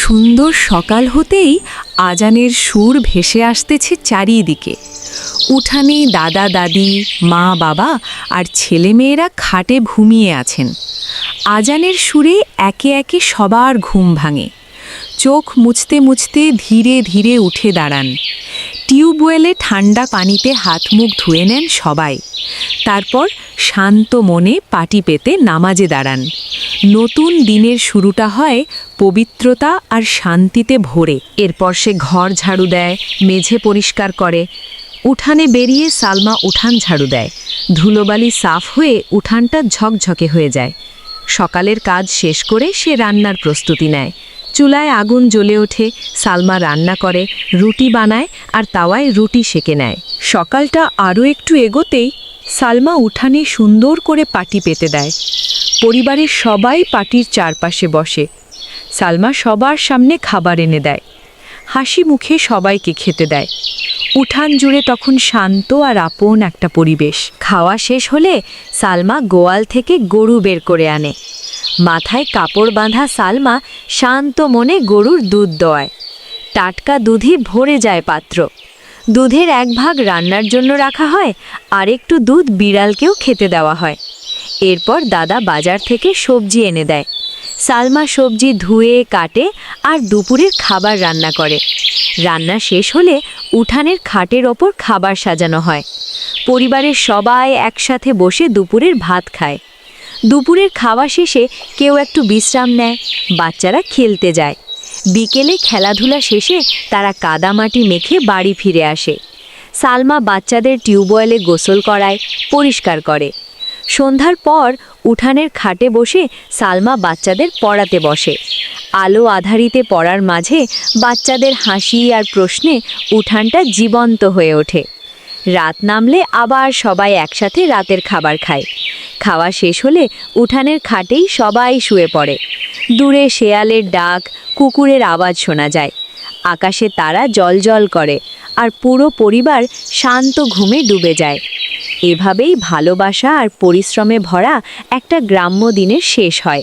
সুন্দর সকাল হতেই আজানের সুর ভেসে আসতেছে চারিদিকে। উঠানে দাদা দাদি, মা বাবা আর ছেলেমেয়েরা খাটে ঘুমিয়ে আছেন। আজানের সুরে একে একে সবার ঘুম ভাঙে। চোখ মুছতে মুছতে ধীরে ধীরে উঠে দাঁড়ান। টিউবওয়েলে ঠান্ডা পানিতে হাত মুখ ধুয়ে নেন সবাই। তারপর শান্ত মনে পাটি পেতে নামাজে দাঁড়ান। নতুন দিনের শুরুটা হয় পবিত্রতা আর শান্তিতে ভরে। এরপর সে ঘর ঝাড়ু দেয়, মেঝে পরিষ্কার করে। উঠানে বেরিয়ে সালমা উঠান ঝাড়ু দেয়। ধুলোবালি সাফ হয়ে উঠানটা ঝকঝকে হয়ে যায়। সকালের কাজ শেষ করে সে রান্নার প্রস্তুতি নেয়। চুলায় আগুন জ্বলে ওঠে, সালমা রান্না করে, রুটি বানায় আর তাওয়ায় রুটি সেঁকে নেয়। সকালটা আরও একটু এগোতেই সালমা উঠানে সুন্দর করে পাটি পেতে দেয়। পরিবারের সবাই পাটির চারপাশে বসে। সালমা সবার সামনে খাবার এনে দেয়। হাসি মুখে সবাইকে খেতে দেয়। উঠান জুড়ে তখন শান্ত আর আপন একটা পরিবেশ। খাওয়া শেষ হলে সালমা গোয়াল থেকে গরু বের করে আনে। মাথায় কাপড় বাঁধা সালমা শান্ত মনে গরুর দুধ দোয়ায়। টাটকা দুধে ভরে যায় পাত্র। দুধের এক ভাগ রান্নার জন্য রাখা হয়, আর একটু দুধ বিড়ালকেও খেতে দেওয়া হয়। এরপর দাদা বাজার থেকে সবজি এনে দেয়। সালমা সবজি ধুয়ে কাটে আর দুপুরের খাবার রান্না করে। রান্না শেষ হলে উঠানের খাটের ওপর খাবার সাজানো হয়। পরিবারের সবাই একসাথে বসে দুপুরের ভাত খায়। দুপুরের খাওয়া শেষে কেউ একটু বিশ্রাম নেয়, বাচ্চারা খেলতে যায়। বিকেলে খেলাধুলা শেষে তারা কাদামাটি মেখে বাড়ি ফিরে আসে। সালমা বাচ্চাদের টিউবওয়েলে গোসল করায়, পরিষ্কার করে। সন্ধ্যার পর উঠানের খাটে বসে সালমা বাচ্চাদের পড়াতে বসে। আলো আধারিতে পড়ার মাঝে বাচ্চাদের হাসি আর প্রশ্নে উঠানটা জীবন্ত হয়ে ওঠে। রাত নামলে আবার সবাই একসাথে রাতের খাবার খায়। খাওয়া শেষ হলে উঠানের খাটেই সবাই শুয়ে পড়ে। দূরে শেয়ালের ডাক, কুকুরের আওয়াজ শোনা যায়। আকাশে তারা জ্বলজ্বল করে আর পুরো পরিবার শান্ত ঘুমে ডুবে যায়। এভাবেই ভালোবাসা আর পরিশ্রমে ভরা একটা গ্রাম্য দিনের শেষ হয়।